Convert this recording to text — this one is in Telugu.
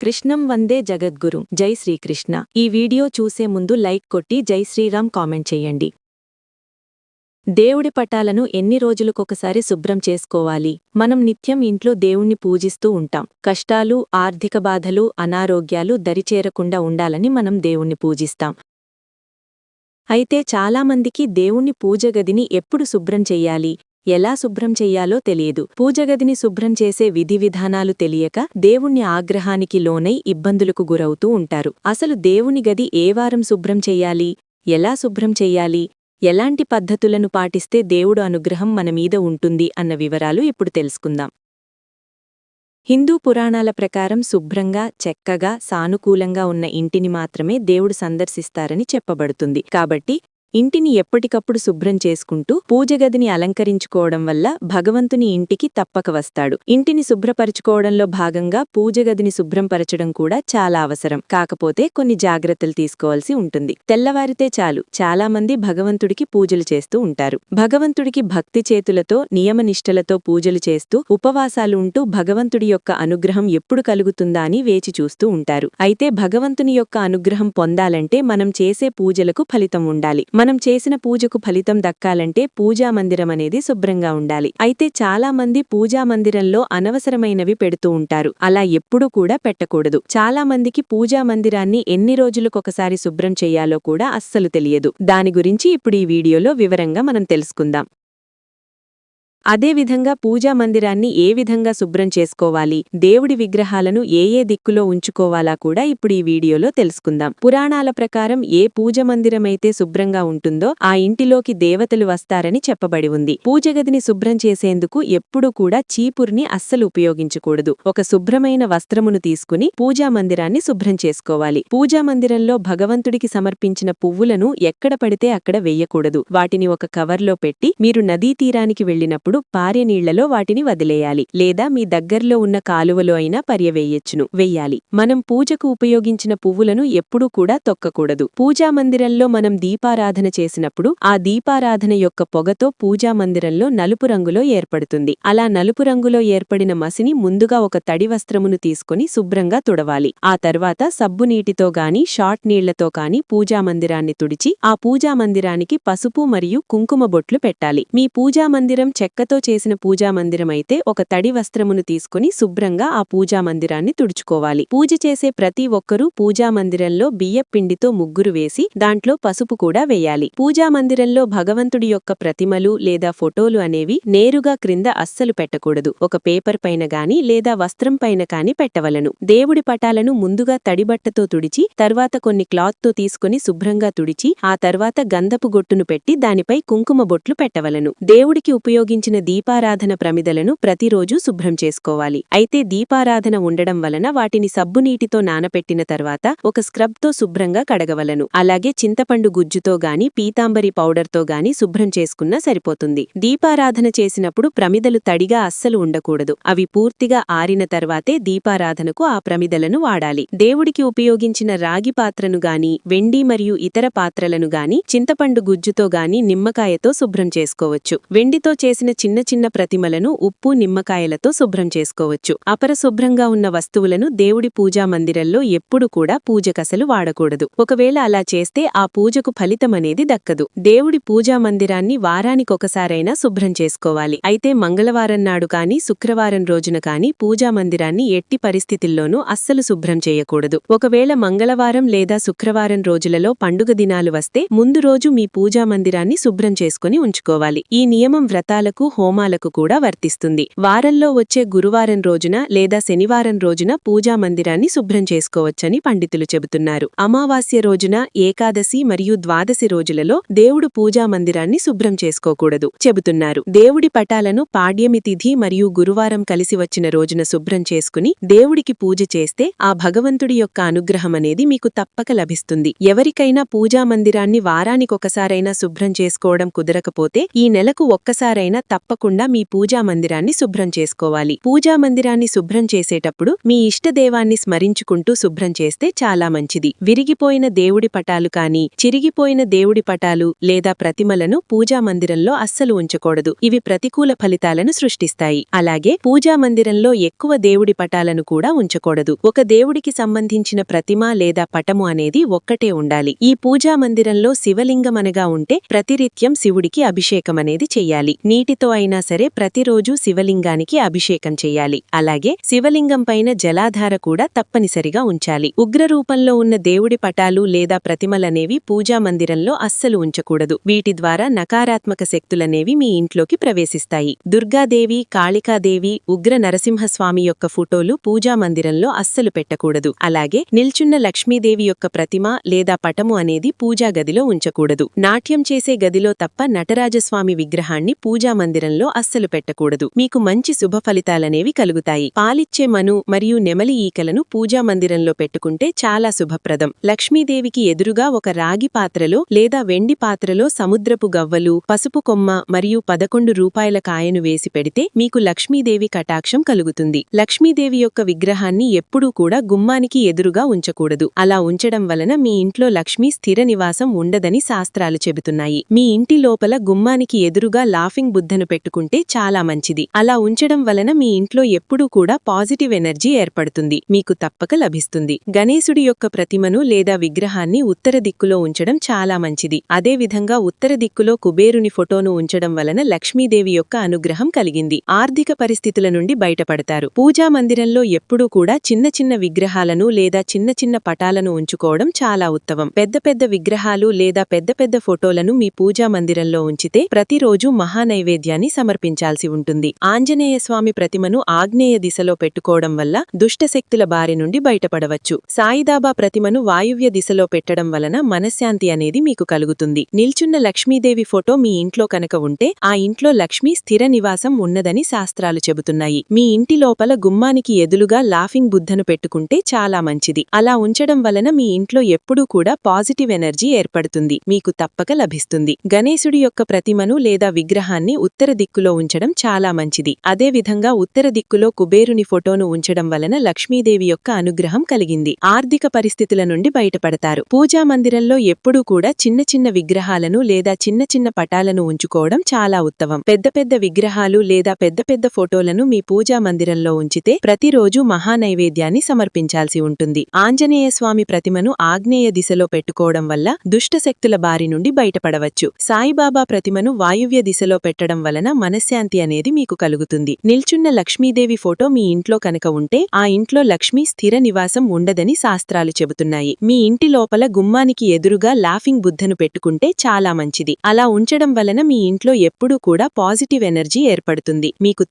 కృష్ణం వందే జగద్గురు. జై శ్రీకృష్ణ. ఈ వీడియో చూసే ముందు లైక్ కొట్టి జై శ్రీరామ్ కామెంట్ చేయండి. దేవుడి పటాలను ఎన్ని రోజులకొకసారి శుభ్రం చేసుకోవాలి? మనం నిత్యం ఇంట్లో దేవుణ్ణి పూజిస్తూ ఉంటాం. కష్టాలు, ఆర్థిక బాధలు, అనారోగ్యాలు దరిచేరకుండా ఉండాలని మనం దేవుణ్ణి పూజిస్తాం. అయితే చాలామందికి దేవుణ్ణి పూజగదిని ఎప్పుడు శుభ్రం చెయ్యాలి, ఎలా శుభ్రం చెయ్యాలో తెలియదు. పూజగదిని శుభ్రం చేసే విధి విధానాలు తెలియక దేవుణ్ణి ఆగ్రహానికి లోనై ఇబ్బందులకు గురవుతూ ఉంటారు. అసలు దేవుని గది ఏ వారం శుభ్రం చెయ్యాలి, ఎలా శుభ్రం చెయ్యాలి, ఎలాంటి పద్ధతులను పాటిస్తే దేవుడు అనుగ్రహం మనమీద ఉంటుంది అన్న వివరాలు ఇప్పుడు తెలుసుకుందాం. హిందూ పురాణాల ప్రకారం శుభ్రంగా, చక్కగా, సానుకూలంగా ఉన్న ఇంటిని మాత్రమే దేవుడు సందర్శిస్తారని చెప్పబడుతుంది. కాబట్టి ఇంటిని ఎప్పటికప్పుడు శుభ్రం చేసుకుంటూ పూజగదిని అలంకరించుకోవడం వల్ల భగవంతుని ఇంటికి తప్పక వస్తాడు. ఇంటిని శుభ్రపరచుకోవడంలో భాగంగా పూజగదిని శుభ్రంపరచడం కూడా చాలా అవసరం. కాకపోతే కొన్ని జాగ్రత్తలు తీసుకోవాల్సి ఉంటుంది. తెల్లవారితే చాలు చాలామంది భగవంతుడికి పూజలు చేస్తూ ఉంటారు. భగవంతుడికి భక్తి చేతులతో, నియమనిష్టలతో పూజలు చేస్తూ ఉపవాసాలు ఉంటూ భగవంతుడి యొక్క అనుగ్రహం ఎప్పుడు కలుగుతుందా అని వేచి చూస్తూ ఉంటారు. అయితే భగవంతుని యొక్క అనుగ్రహం పొందాలంటే మనం చేసే పూజలకు ఫలితం ఉండాలి. మనం చేసిన పూజకు ఫలితం దక్కాలంటే పూజామందిరం అనేది శుభ్రంగా ఉండాలి. అయితే చాలా మంది పూజామందిరంలో అనవసరమైనవి పెడుతూ ఉంటారు. అలా ఎప్పుడూ కూడా పెట్టకూడదు. చాలా మందికి పూజామందిరాన్ని ఎన్ని రోజులకొకసారి శుభ్రం చెయ్యాలో కూడా అస్సలు తెలియదు. దాని గురించి ఇప్పుడు ఈ వీడియోలో వివరంగా మనం తెలుసుకుందాం. అదేవిధంగా పూజామందిరాన్ని ఏ విధంగా శుభ్రం చేసుకోవాలి, దేవుడి విగ్రహాలను ఏ దిక్కులో ఉంచుకోవాలా కూడా ఇప్పుడు ఈ వీడియోలో తెలుసుకుందాం. పురాణాల ప్రకారం ఏ పూజమందిరమైతే శుభ్రంగా ఉంటుందో ఆ ఇంటిలోకి దేవతలు వస్తారని చెప్పబడి ఉంది. పూజగదిని శుభ్రం చేసేందుకు ఎప్పుడూ కూడా చీపుర్ని అస్సలు ఉపయోగించకూడదు. ఒక శుభ్రమైన వస్త్రమును తీసుకుని పూజామందిరాన్ని శుభ్రం చేసుకోవాలి. పూజామందిరంలో భగవంతుడికి సమర్పించిన పువ్వులను ఎక్కడ పడితే అక్కడ వెయ్యకూడదు. వాటిని ఒక కవర్లో పెట్టి మీరు నదీ తీరానికి వెళ్లినప్పుడు పారే నీళ్లలో వాటిని వదిలేయాలి. లేదా మీ దగ్గర్లో ఉన్న కాలువలో అయినా వెయ్యాలి. మనం పూజకు ఉపయోగించిన పువ్వులను ఎప్పుడూ కూడా తొక్కకూడదు. పూజామందిరంలో మనం దీపారాధన చేసినప్పుడు ఆ దీపారాధన యొక్క పొగతో పూజామందిరంలో నలుపు రంగులో ఏర్పడుతుంది. అలా నలుపు రంగులో ఏర్పడిన మసిని ముందుగా ఒక తడి వస్త్రమును తీసుకుని శుభ్రంగా తుడవాలి. ఆ తర్వాత సబ్బు నీటితో గాని షార్ట్ నీళ్లతో కాని పూజామందిరాన్ని తుడిచి ఆ పూజామందిరానికి పసుపు మరియు కుంకుమ బొట్లు పెట్టాలి. మీ పూజామందిరం చెక్కతో చేసిన పూజామందిరమైతే ఒక తడి వస్త్రమును తీసుకుని శుభ్రంగా ఆ పూజామందిరాన్ని తుడుచుకోవాలి. పూజ చేసే ప్రతి ఒక్కరూ పూజామందిరంలో బియ్యపిండితో ముగ్గురు వేసి దాంట్లో పసుపు కూడా వేయాలి. పూజామందిరంలో భగవంతుడి యొక్క ప్రతిమలు లేదా ఫోటోలు అనేవి నేరుగా క్రింద అస్సలు పెట్టకూడదు. ఒక పేపర్ పైన గాని లేదా వస్త్రం పైన కాని పెట్టవలను. దేవుడి పటాలను ముందుగా తడిబట్టతో తుడిచి తర్వాత కొన్ని క్లాత్తో తీసుకుని శుభ్రంగా తుడిచి ఆ తర్వాత గంధపు గొట్టును పెట్టి దానిపై కుంకుమ బొట్లు పెట్టవలను. దేవుడికి ఉపయోగించిన దీపారాధన ప్రమిదలను ప్రతిరోజూ శుభ్రం చేసుకోవాలి. అయితే దీపారాధన ఉండడం వలన వాటిని సబ్బునీటితో నానపెట్టిన తర్వాత ఒక స్క్రబ్తో శుభ్రంగా కడగవలను. అలాగే చింతపండు గుజ్జుతో గాని పీతాంబరి పౌడర్తో గాని శుభ్రం చేసుకున్నా సరిపోతుంది. దీపారాధన చేసినప్పుడు ప్రమిదలు తడిగా అస్సలు ఉండకూడదు. అవి పూర్తిగా ఆరిన తర్వాతే దీపారాధనకు ఆ ప్రమిదలను వాడాలి. దేవుడికి ఉపయోగించిన రాగి పాత్రను గాని వెండి మరియు ఇతర పాత్రలను గాని చింతపండు గుజ్జుతో గాని నిమ్మకాయతో శుభ్రం చేసుకోవచ్చు. వెండితో చేసిన చిన్న చిన్న ప్రతిమలను ఉప్పు, నిమ్మకాయలతో శుభ్రం చేసుకోవచ్చు. అపరశుభ్రంగా ఉన్న వస్తువులను దేవుడి పూజామందిరంలో ఎప్పుడు కూడా పూజకసలు వాడకూడదు. ఒకవేళ అలా చేస్తే ఆ పూజకు ఫలితమనేది దక్కదు. దేవుడి పూజామందిరాన్ని వారానికొకసారైనా శుభ్రం చేసుకోవాలి. అయితే మంగళవారం నాడు కాని శుక్రవారం రోజున కాని పూజామందిరాన్ని ఎట్టి పరిస్థితుల్లోనూ అస్సలు శుభ్రం చేయకూడదు. ఒకవేళ మంగళవారం లేదా శుక్రవారం రోజులలో పండుగ దినాలు వస్తే ముందు రోజు మీ పూజామందిరాన్ని శుభ్రం చేసుకుని ఉంచుకోవాలి. ఈ నియమం వ్రతాలకు, హోమాలకు కూడా వర్తిస్తుంది. వారంలో వచ్చే గురువారం రోజున లేదా శనివారం రోజున పూజామందిరాన్ని శుభ్రం చేసుకోవచ్చని పండితులు చెబుతున్నారు. అమావాస్య రోజున, ఏకాదశి మరియు ద్వాదశి రోజులలో దేవుడు పూజామందిరాన్ని శుభ్రం చేసుకోకూడదు చెబుతున్నారు. దేవుడి పటాలను పాడ్యమి తిథి మరియు గురువారం కలిసి వచ్చిన రోజున శుభ్రం చేసుకుని దేవుడికి పూజ చేస్తే ఆ భగవంతుడి యొక్క అనుగ్రహమనేది మీకు తప్పక లభిస్తుంది. ఎవరికైనా పూజామందిరాన్ని వారానికొకసారైనా శుభ్రం చేసుకోవడం కుదరకపోతే ఈ నెలకు ఒక్కసారైనా తప్పకుండా మీ పూజా మందిరాన్ని శుభ్రం చేసుకోవాలి. పూజా మందిరాన్ని శుభ్రం చేసేటప్పుడు మీ ఇష్టదేవాన్ని స్మరించుకుంటూ శుభ్రం చేస్తే చాలా మంచిది. విరిగిపోయిన దేవుడి పటాలు కానీ, చిరిగిపోయిన దేవుడి పటాలు లేదా ప్రతిమలను పూజా మందిరంలో అస్సలు ఉంచకూడదు. ఇవి ప్రతికూల ఫలితాలను సృష్టిస్తాయి. అలాగే పూజా మందిరంలో ఎక్కువ దేవుడి పటాలను కూడా ఉంచకూడదు. ఒక దేవుడికి సంబంధించిన ప్రతిమ లేదా పటము అనేది ఒక్కటే ఉండాలి. ఈ పూజా మందిరంలో శివలింగమనగా ఉంటే ప్రతినిత్యం శివుడికి అభిషేకమనేది చెయ్యాలి. నీటితో అయినా సరే ప్రతిరోజూ శివలింగానికి అభిషేకం చెయ్యాలి. అలాగే శివలింగం పైన జలాధార కూడా తప్పనిసరిగా ఉంచాలి. ఉగ్రరూపంలో ఉన్న దేవుడి పటాలు లేదా ప్రతిమలనేవి పూజా మందిరంలో అస్సలు ఉంచకూడదు. వీటి ద్వారా నకారాత్మక శక్తులనేవి మీ ఇంట్లోకి ప్రవేశిస్తాయి. దుర్గాదేవి, కాళికాదేవి, ఉగ్ర నరసింహస్వామి యొక్క ఫోటోలు పూజా మందిరంలో అస్సలు పెట్టకూడదు. అలాగే నిల్చున్న లక్ష్మీదేవి యొక్క ప్రతిమ లేదా పటము అనేది పూజా గదిలో ఉంచకూడదు. నాట్యం చేసే గదిలో తప్ప నటరాజస్వామి విగ్రహాన్ని పూజా మందిరంలో అస్సలు పెట్టకూడదు. మీకు మంచి శుభ ఫలితాలనేవి కలుగుతాయి. పాలిచ్చే మను మరియు నెమలి ఈకలను పూజా మందిరంలో పెట్టుకుంటే చాలా శుభప్రదం. లక్ష్మీదేవికి ఎదురుగా ఒక రాగి పాత్రలో లేదా వెండి పాత్రలో సముద్రపు గవ్వలు, పసుపు కొమ్మ మరియు 11 రూపాయల కాయను వేసి పెడితే మీకు లక్ష్మీదేవి కటాక్షం కలుగుతుంది. లక్ష్మీదేవి యొక్క విగ్రహాన్ని ఎప్పుడూ కూడా గుమ్మానికి ఎదురుగా ఉంచకూడదు. అలా ఉంచడం వలన మీ ఇంట్లో లక్ష్మీ స్థిర నివాసం ఉండదని శాస్త్రాలు చెబుతున్నాయి. మీ ఇంటి లోపల గుమ్మానికి ఎదురుగా లాఫింగ్ బుద్ధను పెట్టుకుంటే చాలా మంచిది. అలా ఉంచడం వలన మీ ఇంట్లో ఎప్పుడూ కూడా పాజిటివ్ ఎనర్జీ ఏర్పడుతుంది. మీకు తప్పక లభిస్తుంది. గణేశుడి యొక్క ప్రతిమను లేదా విగ్రహాన్ని ఉత్తర దిక్కులో ఉంచడం చాలా మంచిది. అదేవిధంగా ఉత్తర దిక్కులో కుబేరుని ఫోటోను ఉంచడం వలన లక్ష్మీదేవి యొక్క అనుగ్రహం కలిగింది. ఆర్థిక పరిస్థితుల నుండి బయటపడతారు. పూజా మందిరంలో ఎప్పుడూ కూడా చిన్న చిన్న విగ్రహాలను లేదా చిన్న చిన్న పటాలను ఉంచుకోవడం చాలా ఉత్తమం. పెద్ద పెద్ద విగ్రహాలు లేదా పెద్ద పెద్ద ఫోటోలను మీ పూజా మందిరంలో ఉంచితే ప్రతిరోజు మహానైవేద్యాన్ని సమర్పించాల్సి ఉంటుంది. ఆంజనేయ స్వామి ప్రతిమను ఆగ్నేయ దిశలో పెట్టుకోవడం వల్ల దుష్టశక్తుల బారి నుండి బయటపడవచ్చు. సాయిబాబా ప్రతిమను వాయువ్య దిశలో పెట్టడం వలన మనశ్శాంతి అనేది మీకు కలుగుతుంది. నిల్చున్న లక్ష్మీదేవి ఫోటో మీ ఇంట్లో కనుక ఉంటే ఆ ఇంట్లో లక్ష్మీ స్థిర నివాసం ఉన్నదని శాస్త్రాలు చెబుతున్నాయి. మీ ఇంటి లోపల గుమ్మానికి ఎదులుగా లాఫింగ్ బుద్ధను పెట్టుకుంటే చాలా మంచిది. అలా ఉంచడం వలన మీ ఇంట్లో ఎప్పుడూ కూడా పాజిటివ్ ఎనర్జీ ఏర్పడుతుంది. మీకు తప్పక లభిస్తుంది. గణేశుడి యొక్క ప్రతిమను లేదా విగ్రహాన్ని ఉత్తర దిక్కులో ఉంచడం చాలా మంచిది. అదేవిధంగా ఉత్తర దిక్కులో కుబేరుని ఫోటోను ఉంచడం వలన లక్ష్మీదేవి యొక్క అనుగ్రహం కలిగింది. ఆర్థిక పరిస్థితుల నుండి బయటపడతారు. పూజా మందిరంలో ఎప్పుడూ కూడా చిన్న చిన్న విగ్రహాలను లేదా చిన్న చిన్న పటాలను ఉంచుకోవడం చాలా ఉత్తమం. పెద్ద పెద్ద విగ్రహాలు లేదా పెద్ద పెద్ద ఫోటోలను మీ పూజా మందిరంలో ఉంచితే ప్రతిరోజు మహానైవేద్యాన్ని సమర్పించాల్సి ఉంటుంది. ఆంజనేయ స్వామి ప్రతిమను ఆగ్నేయ దిశలో పెట్టుకోవడం వల్ల దుష్టశక్తుల బారి నుండి బయటపడవచ్చు. సాయిబాబా ప్రతిమను వాయువ్య దిశలో పెట్టడం వలన మనశ్శాంతి అనేది మీకు కలుగుతుంది. నిల్చున్న లక్ష్మీదేవి ఫోటో మీ ఇంట్లో కనుక ఉంటే ఆ ఇంట్లో లక్ష్మీ స్థిర నివాసం ఉండదని శాస్త్రాలు చెబుతున్నాయి. మీ ఇంటి లోపల గుమ్మానికి ఎదురుగా లాఫింగ్ బుద్ధను పెట్టుకుంటే చాలా మంచిది. అలా ఉంచడం వలన మీ ఇంట్లో ఎప్పుడూ కూడా పాజిటివ్ ఎనర్జీ ఏర్పడుతుంది. మీకు